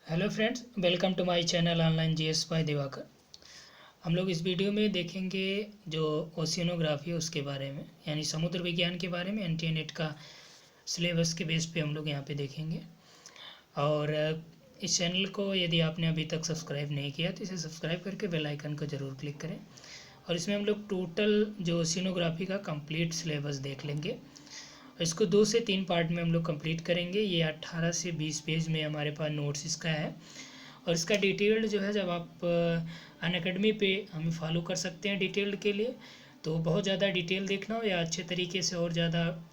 Hello friends, welcome to my channel online GS by Divakar. हम लोग इस वीडियो में देखेंगे जो ओशियनोग्राफी है उसके बारे में, यानी समुद्र विज्ञान के बारे में एनटीए-नेट का सिलेबस के बेस पे हम लोग यहाँ पे देखेंगे। और इस चैनल को यदि आपने अभी तक सब्सक्राइब नहीं किया तो इसे सब्सक्राइब करके बेल आइकन को ज़रूर क्लिक करें। और इसमें हम लोग टोटल जो ओशियनोग्राफी का कंप्लीट सिलेबस देख लेंगे। इसको 2 से 3 पार्ट में हम लोग कंप्लीट करेंगे। ये 18 से 20 पेज में हमारे पास नोट्स इसका है। और इसका डिटेल्ड जो है, जब आप अनअकैडमी पे हमें फॉलो कर सकते हैं डिटेल्ड के लिए, तो बहुत ज़्यादा डिटेल देखना हो या अच्छे तरीके से और ज़्यादा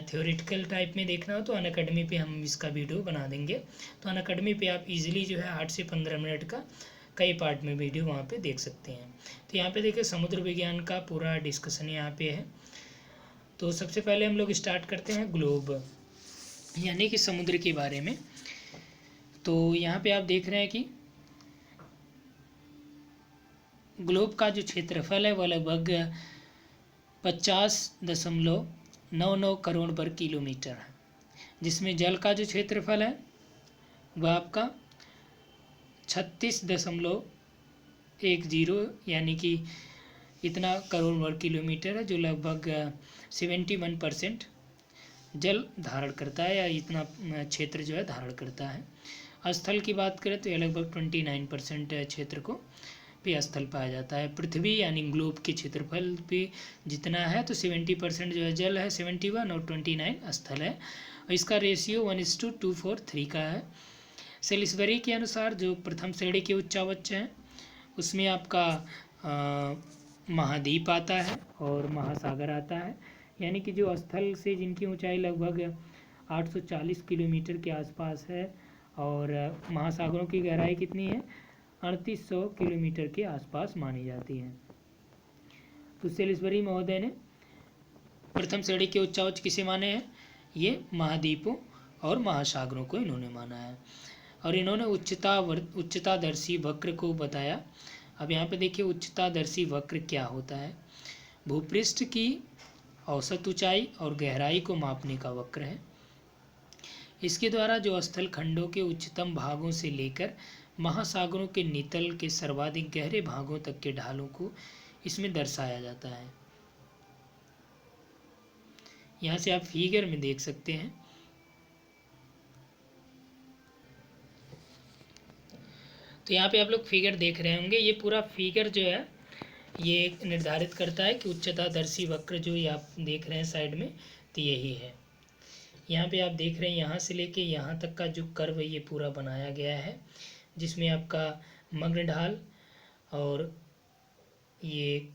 थ्योरेटिकल टाइप में देखना हो तो अनअकैडमी पे हम इसका वीडियो बना देंगे। तो अनअकैडमी पे आप इजीली जो है 8 से 15 मिनट का कई पार्ट में वीडियो वहाँ पे देख सकते हैं। तो यहाँ पे देखिए समुद्र विज्ञान का पूरा डिस्कशन यहाँ पे है। तो सबसे पहले हम लोग स्टार्ट करते हैं ग्लोब, यानी कि समुद्र के बारे में। तो यहाँ पे आप देख रहे हैं कि ग्लोब का जो क्षेत्रफल है वह लगभग 50.99 करोड़ वर्ग किलोमीटर है, जिसमें जल का जो क्षेत्रफल है वह आपका 36.10 यानी कि इतना करोड़ वर्ग किलोमीटर है, जो लगभग 71% जल धारण करता है या इतना क्षेत्र जो है धारण करता है। स्थल की बात करें तो यह लगभग 29% क्षेत्र को पे स्थल पाया जाता है। पृथ्वी यानी ग्लोब के क्षेत्रफल पे जितना है तो 70% जो है जल है, 71, और 29 स्थल है। और इसका रेशियो 1:243 का है। सेलिसबरी के अनुसार जो प्रथम श्रेणी के उच्चावच हैं उसमें आपका महाद्वीप आता है और महासागर आता है, यानी कि जो स्थल से जिनकी ऊंचाई लगभग 840 किलोमीटर के आसपास है, और महासागरों की गहराई कितनी है, 3800 किलोमीटर के आसपास मानी जाती है। तो सेलिसबरी महोदय ने प्रथम श्रेणी के उच्चावच किसे माने हैं, ये महाद्वीपों और महासागरों को इन्होंने माना है। और इन्होंने उच्चतादर्शी वक्र को बताया। अब यहाँ पे देखिए उच्चतादर्शी वक्र क्या होता है। भूपृष्ठ की औसत ऊंचाई और गहराई को मापने का वक्र है। इसके द्वारा जो स्थल खंडों के उच्चतम भागों से लेकर महासागरों के नितल के सर्वाधिक गहरे भागों तक के ढालों को इसमें दर्शाया जाता है। यहाँ से आप फिगर में देख सकते हैं। तो यहाँ पे आप लोग फिगर देख रहे होंगे। ये पूरा फिगर जो है ये निर्धारित करता है कि उच्चतादर्शी वक्र जो ये आप देख रहे हैं साइड में, तो यही है। यहाँ पे आप देख रहे हैं यहाँ से लेके यहाँ तक का जो कर्व ये पूरा बनाया गया है, जिसमें आपका मग्न ढाल और ये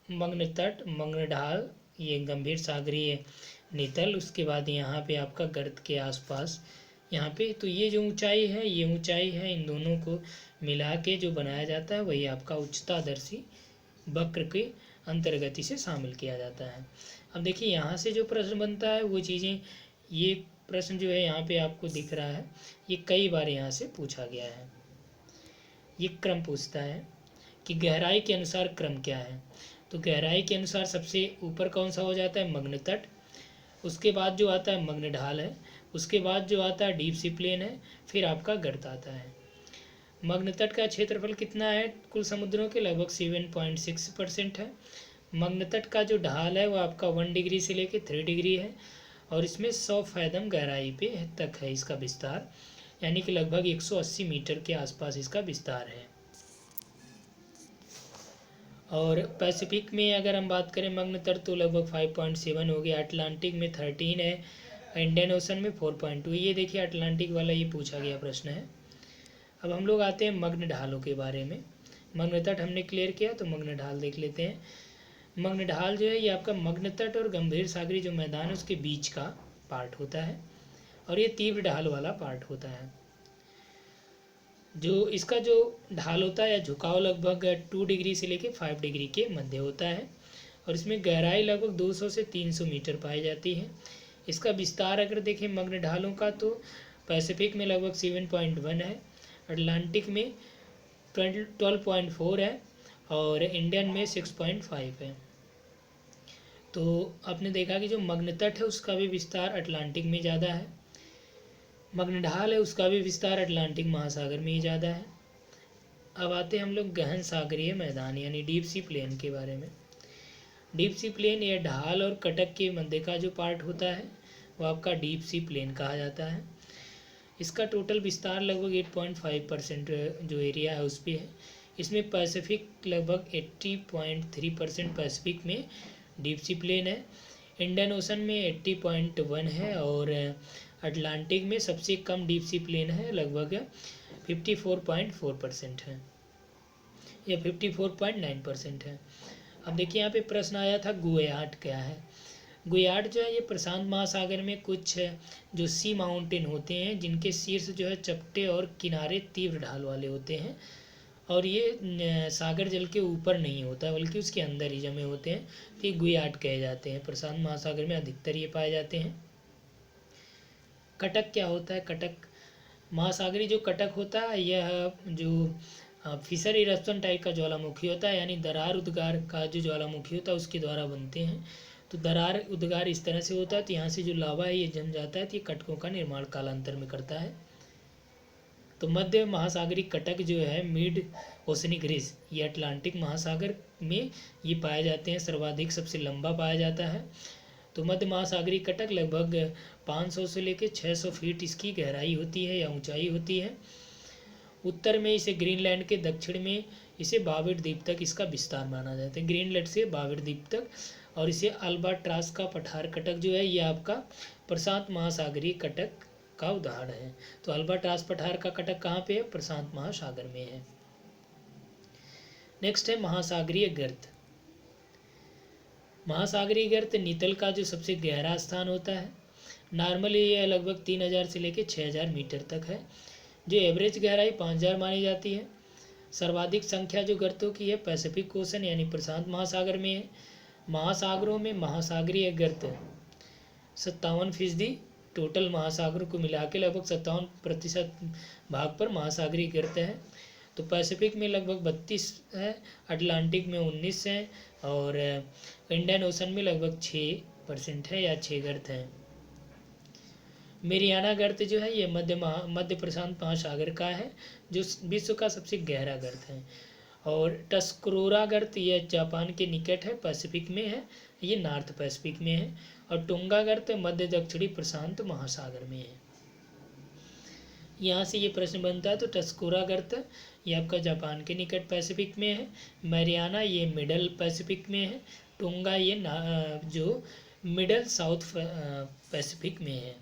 मग्न तट, मग्न ढाल, ये गंभीर सागरीय नितल, उसके बाद यहाँ पे आपका गर्त के आसपास यहाँ पे, तो ये जो ऊंचाई है ये ऊंचाई है, इन दोनों को मिला के जो बनाया जाता है वही आपका उच्चतादर्शी वक्र के अंतर्गत इसे शामिल किया जाता है। अब देखिए यहाँ से जो प्रश्न बनता है वो चीज़ें, ये प्रश्न जो है यहाँ पे आपको दिख रहा है, ये कई बार यहाँ से पूछा गया है। ये क्रम पूछता है कि गहराई के अनुसार क्रम क्या है। तो गहराई के अनुसार सबसे ऊपर कौन सा हो जाता है, मग्न तट, उसके बाद जो आता है मग्न ढाल है, उसके बाद जो आता है डीप सी प्लेन है, फिर आपका गर्त आता है। मग्न तट का क्षेत्रफल कितना है कुल समुद्रों के, लगभग 7.6% है। मग्न तट का जो ढाल है वो आपका 1 डिग्री से लेकर 3 डिग्री है, और इसमें 100 फैदम गहराई पे तक है इसका विस्तार, यानी कि लगभग 180 मीटर के आसपास इसका विस्तार है। और पैसिफिक में अगर हम बात करें मग्न तट तो लगभग 5.7 हो गया, अटलांटिक में 13 है, इंडियन ओशन में 4.2। ये देखिए अटलांटिक वाला ये पूछा गया प्रश्न है। अब हम लोग आते हैं मग्न ढालों के बारे में। मग्न तट हमने क्लियर किया, तो मग्न ढाल देख लेते हैं। मग्न ढाल जो है ये आपका मग्न तट और गंभीर सागरी जो मैदान है उसके बीच का पार्ट होता है, और ये तीव्र ढाल वाला पार्ट होता है। जो इसका जो ढाल होता है या झुकाव लगभग 2 डिग्री से लेकर 5 डिग्री के मध्य होता है, और इसमें गहराई लगभग 200 से 300 मीटर पाई जाती है। इसका विस्तार अगर देखें मग्न ढालों का तो पैसिफिक में लगभग 7.1 है, अटलांटिक में 12.4 है, और इंडियन में 6.5 है। तो आपने देखा कि जो मग्न तट है उसका भी विस्तार अटलांटिक में ज़्यादा है, मग्न ढाल है उसका भी विस्तार अटलांटिक महासागर में ही ज़्यादा है। अब आते हैं हम लोग गहन सागरीय मैदान यानी डीप सी प्लेन के बारे में। डीप सी प्लेन या ढाल और कटक के मध्य का जो पार्ट होता है वो आपका डीप सी प्लेन कहा जाता है। इसका टोटल विस्तार लगभग 8.5% जो एरिया है उस पर है। इसमें पैसिफिक लगभग 80.3% पैसिफिक में डीप सी प्लेन है। इंडियन ओशन में 80.1 है और अटलांटिक में सबसे कम डीप सी प्लेन है, लगभग 54.4% है या 54.9% है। अब देखिए यहाँ पे प्रश्न आया था गुयार्ड क्या है। गुयार्ड जो है ये प्रशांत महासागर में कुछ जो सी माउंटेन होते हैं जिनके शीर्ष जो है चपटे और किनारे तीव्र ढाल वाले होते हैं और ये सागर जल के ऊपर नहीं होता बल्कि उसके अंदर ही जमे होते हैं, तो ये गुयार्ड कहे जाते हैं। प्रशांत महासागर में अधिकतर ये पाए जाते हैं। कटक क्या होता है? कटक महासागरी जो कटक होता है यह जो फिशर इरप्शन टाइप का ज्वालामुखी होता है, यानी दरार उद्गार का जो ज्वालामुखी होता है उसके द्वारा बनते हैं। तो दरार उद्गार इस तरह से होता है, तो यहाँ से जो लावा है ये जम जाता है, तो ये कटकों का निर्माण कालांतर में करता है। तो मध्य महासागरी कटक जो है मिड ओशनिक रिज, ये अटलांटिक महासागर में ये पाए जाते हैं, सर्वाधिक सबसे लंबा पाया जाता है। तो मध्य महासागरी कटक लगभग 500 से लेकर 600 फीट इसकी गहराई होती है या ऊंचाई होती है। उत्तर में इसे ग्रीनलैंड के, दक्षिण में इसे बाविड द्वीप तक इसका विस्तार माना जाता है, ग्रीनलैंड से बाविड द्वीप तक। और इसे अल्बाट्रास का पठार कटक जो है ये आपका प्रशांत महासागरीय कटक का उदाहरण है। तो अल्बाट्रास पठार का कटक कहाँ पे है? प्रशांत महासागर में है। नेक्स्ट है महासागरीय गर्त। महासागरीय गर्त नीतल का जो सबसे गहरा स्थान होता है। नॉर्मली यह लगभग 3000 से लेकर 6000 मीटर तक है, जो एवरेज गहराई 5000 मानी जाती है। सर्वाधिक संख्या जो गर्तों की है पैसिफिक ओशन यानी प्रशांत महासागर में है। महासागरों में महासागरीय गर्त 57%, टोटल महासागरों को मिला के लगभग 57% भाग पर महासागरीय गर्त है। तो पैसिफिक में लगभग 32 है, अटलांटिक में 19 है और इंडियन ओशन में लगभग 6% है या 6 गर्त हैं। मेरियाना गर्त जो है ये मध्य प्रशांत महासागर का है, जो विश्व का सबसे गहरा गर्त है। और टस्करोरा गर्त यह जापान के निकट है, पैसिफिक में है, ये नॉर्थ पैसिफिक में है। और टोंगा गर्त मध्य दक्षिणी प्रशांत महासागर में है। यहाँ से ये प्रश्न बनता है, तो टस्कोरा गर्त ये आपका जापान के निकट पैसिफिक में है। मैरियाना ये मिडल पैसिफिक में है। टोंगा ये जो मिडल साउथ पैसिफिक में है।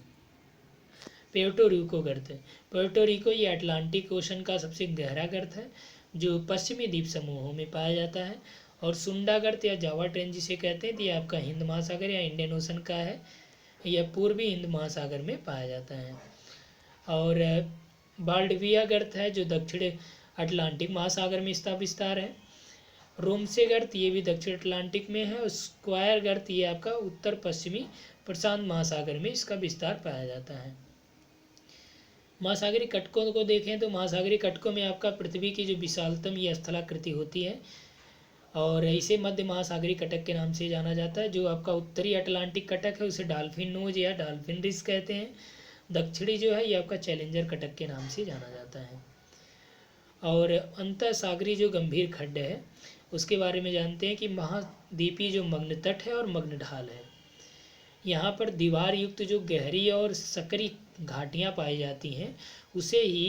प्यूर्टो रिको गर्त, प्यूर्टो रिको ये अटलांटिक ओशन का सबसे गहरा गर्त है, जो पश्चिमी द्वीप समूहों में पाया जाता है। और सुंडा गर्त या जावा ट्रेन जिसे कहते हैं, तो ये आपका हिंद महासागर या इंडियन ओशन का है, यह पूर्वी हिंद महासागर में पाया जाता है। और बाल्डविया गर्त है जो दक्षिण अटलांटिक महासागर में इसका विस्तार है। रोमसे गर्त ये भी दक्षिण अटलांटिक में है। और स्क्वायर गर्त ये आपका उत्तर पश्चिमी प्रशांत महासागर में इसका विस्तार पाया जाता है। महासागरी कटकों को देखें तो महासागरी कटकों में आपका पृथ्वी की जो विशालतम ये स्थलाकृति होती है और इसे मध्य महासागरी कटक के नाम से जाना जाता है। जो आपका उत्तरी अटलांटिक कटक है उसे डॉल्फिन नोज या डॉल्फिन रिज कहते हैं। दक्षिणी जो है ये आपका चैलेंजर कटक के नाम से जाना जाता है। और अंतर सागरी जो गंभीर खड्ड है उसके बारे में जानते हैं कि महाद्वीपीय जो मग्न तट है और मग्न ढाल है, यहाँ पर दीवार युक्त जो गहरी और सकरी घाटियाँ पाई जाती हैं उसे ही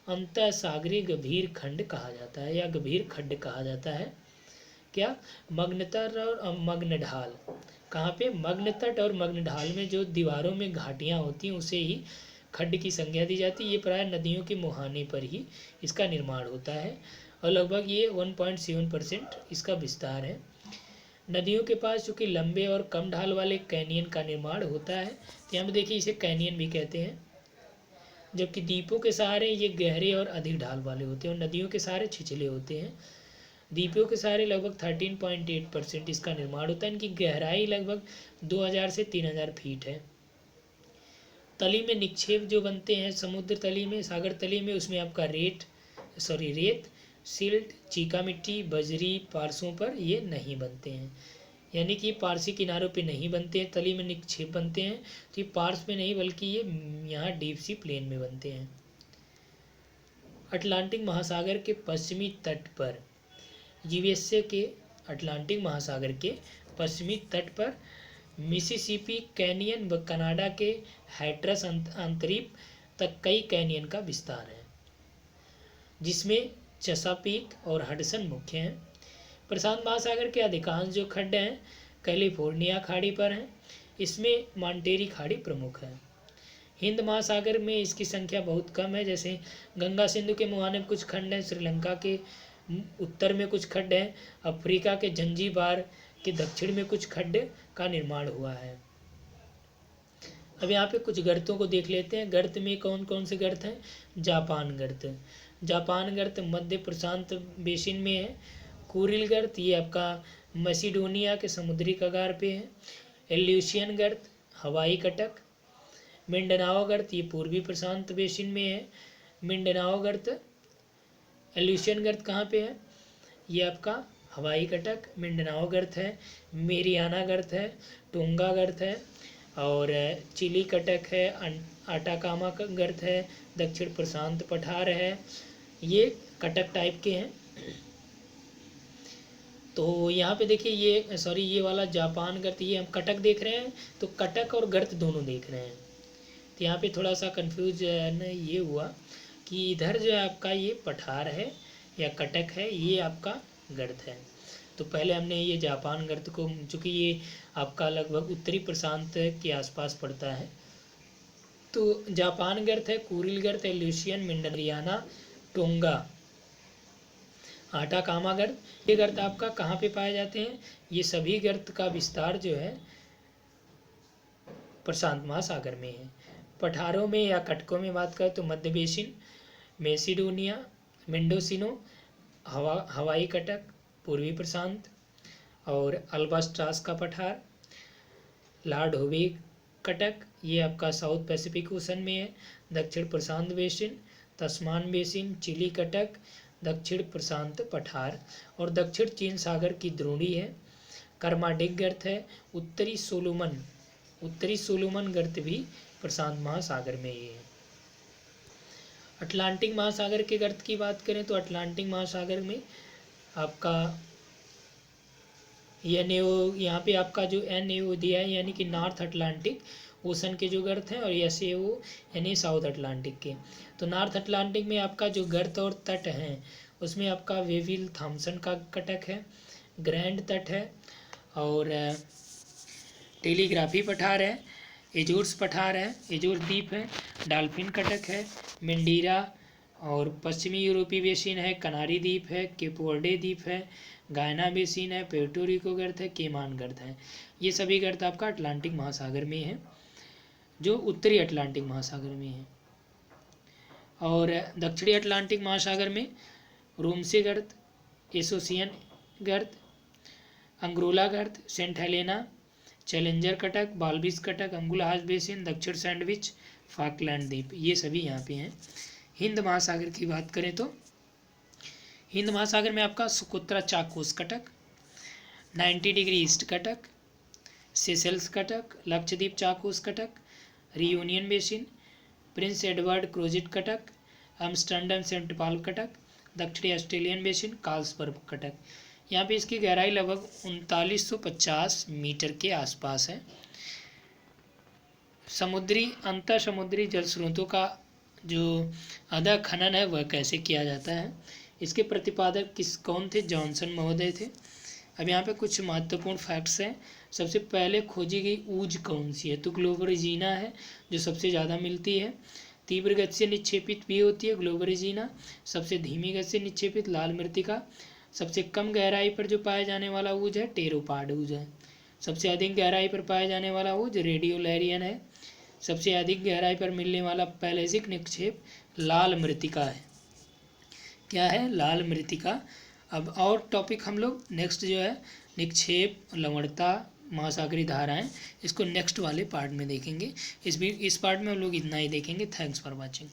अंतर सागरी गंभीर खंड कहा जाता है या गंभीर खड्ड कहा जाता है। क्या? मग्न तट और मग्न ढाल। कहाँ पे? मग्न तट और मग्न ढाल में जो दीवारों में घाटियाँ होती हैं उसे ही खड्ड की संज्ञा दी जाती है। ये प्राय नदियों के मुहाने पर ही इसका निर्माण होता है और लगभग ये 1.7% इसका विस्तार है। नदियों के पास चूँकि लंबे और कम ढाल वाले कैनियन का निर्माण होता है, तो यहाँ पे देखिए इसे कैनियन भी कहते हैं। जबकि द्वीपों के सहारे ये गहरे और अधिक ढाल वाले होते हैं और नदियों के सहारे छिछले होते हैं। द्वीपों के सहारे लगभग 13.8% इसका निर्माण होता है। इनकी गहराई लगभग 2000 से 3000 फीट है। तली में निक्षेप जो बनते हैं समुद्र तली में, सागर तली में, उसमें आपका रेत, सिल्ट, चीका मिट्टी, बजरी, पारसों पर ये नहीं बनते हैं। यानी कि पारसी किनारों पे नहीं बनते हैं, तली में निक्षेप बनते हैं, तो ये पार्स में नहीं बल्कि ये यहाँ डीप सी प्लेन में बनते हैं। अटलांटिक महासागर के पश्चिमी तट पर, यूएसए के अटलांटिक महासागर के पश्चिमी तट पर मिसिसिपी कैनियन व कनाडा के हैट्रस अंतरीप तक कई कैनियन का विस्तार है, जिसमें चेसापीक और हडसन मुख्य हैं। प्रशांत महासागर के अधिकांश जो खंड हैं कैलिफोर्निया खाड़ी पर हैं, इसमें मॉन्टेरी खाड़ी प्रमुख है। हिंद महासागर में इसकी संख्या बहुत कम है, जैसे गंगा सिंधु के मुहाने में कुछ खंड हैं, श्रीलंका के उत्तर में कुछ खंड हैं, अफ्रीका के जंजीबार के दक्षिण में कुछ खंड का निर्माण हुआ है। अब यहाँ पे कुछ गर्तों को देख लेते हैं। गर्त में कौन कौन से गर्त हैं? जापान गर्त। जापान गर्त मध्य प्रशांत बेसिन में है। कुरिल गर्त ये आपका मैसिडोनिया के समुद्री कगार पे है। एल्यूशियन गर्त हवाई कटक। मिंडनाओ गर्त ये पूर्वी प्रशांत बेसिन में है। मिंडनाओ गर्त। एल्यूशियन गर्त कहाँ पे है? ये आपका हवाई कटक मिंडनाओ गर्त है। मेरियाना गर्त है। टोंगा गर्त है और चिली कटक है। आटाकामा गर्त है। दक्षिण प्रशांत पठार है। ये कटक टाइप के हैं। तो यहाँ पे देखिए ये वाला जापान गर्त, ये हम कटक देख रहे हैं, तो कटक और गर्त दोनों देख रहे हैं। तो यहाँ पे थोड़ा सा कंफ्यूजन ये हुआ कि इधर जो है आपका ये पठार है या कटक है, ये आपका गर्त है। तो पहले हमने ये जापान गर्त को, चूँकि ये आपका लगभग उत्तरी प्रशांत के आसपास पड़ता है, तो जापान गर्त है, कुरिल गर्त, एल्यूशियन, मिंडरियाना, टोंगा, आटाकामा गर्त। ये गर्त आपका कहाँ पे पाए जाते हैं? ये सभी गर्त का विस्तार जो है प्रशांत महासागर में है। पठारों में या कटकों में बात करें तो मध्य बेसिन, मैसिडोनिया, मेंडोसिनो, हवाई कटक, पूर्वी प्रशांत और अल्बास्ट्रास का पठार, लॉर्ड होवे कटक ये आपका साउथ पैसिफिक ओशन में है। दक्षिण प्रशांत बेसिन, तस्मान बेसिन, चिली कटक, दक्षिण प्रशांत पठार और दक्षिण चीन सागर की द्रोणी है। कर्माडिक गर्त है। उत्तरी सोलोमन गर्त भी प्रशांत महासागर में ही है। अटलांटिक महासागर के गर्त की बात करें तो अटलांटिक महासागर में आपका NAO, यहाँ पे आपका जो NAO दिया है यानी कि नॉर्थ अटलांटिक ओशन के जो गर्त हैं, और SAO यानी साउथ अटलांटिक के। तो नॉर्थ अटलांटिक में आपका जो गर्त और तट हैं उसमें आपका वेविल थॉम्सन का कटक है, ग्रैंड तट है और टेलीग्राफी पठार है, एजोर्स पठार है, एजोर द्वीप है, डॉल्फिन कटक है, मेंडीरा और पश्चिमी यूरोपीय बेसिन है, कनारी द्वीप है, केप वर्डे द्वीप है, गायना बेसिन है, प्यूर्टो रिको गर्त है, केमान गर्त है। ये सभी गर्त आपका अटलांटिक महासागर में है, जो उत्तरी अटलांटिक महासागर में है। और दक्षिणी अटलांटिक महासागर में रोमसे गर्त, एसोसियन गर्त, अंग्रोला गर्त, सेंट हेलेना, चैलेंजर कटक, बाल्बिस कटक, अंगुलाहास बेसिन, दक्षिण सैंडविच, फाकलैंड द्वीप, ये सभी यहाँ पे हैं। हिंद महासागर की बात करें तो हिंद महासागर में आपका सुकोत्रा चाकोस कटक, 90 डिग्री ईस्ट कटक, सेशेल्स कटक, लक्षद्वीप चाकोस कटक, Reunion basin, Prince Edward Crozet कटक, एम्स्टर्डम सेंट पॉल कटक, दक्षिणी ऑस्ट्रेलियन बेसिन, कार्लसबर्ग कटक। यहाँ पे इसकी गहराई लगभग 3950 मीटर के आसपास है। अंतर समुद्री जल स्रोतों का जो अदा खनन है वह कैसे किया जाता है, इसके प्रतिपादक कौन थे? जॉनसन महोदय थे। अब यहाँ पे कुछ महत्वपूर्ण फैक्ट्स हैं। सबसे पहले खोजी गई ऊज कौन सी है? तो ग्लोबरेजिना है जो सबसे ज़्यादा मिलती है। तीव्र गति से निक्षेपित भी होती है ग्लोबरेजिना। सबसे धीमी गति से निक्षेपित लाल मृत्तिका। सबसे कम गहराई पर जो पाया जाने वाला ऊज है टेरोपाड ऊज है। सबसे अधिक गहराई पर पाया जाने वाला ऊज रेडियोलैरियन है। सबसे अधिक गहराई पर मिलने वाला पैलेजिक निक्षेप लाल मृत्तिका है। क्या है? लाल मृत्तिका। अब और टॉपिक हम लोग नेक्स्ट जो है निक्षेप, लवणता, महासागरीय धाराएं, इसको नेक्स्ट वाले पार्ट में देखेंगे। इस पार्ट में हम लोग इतना ही देखेंगे। Thanks for watching.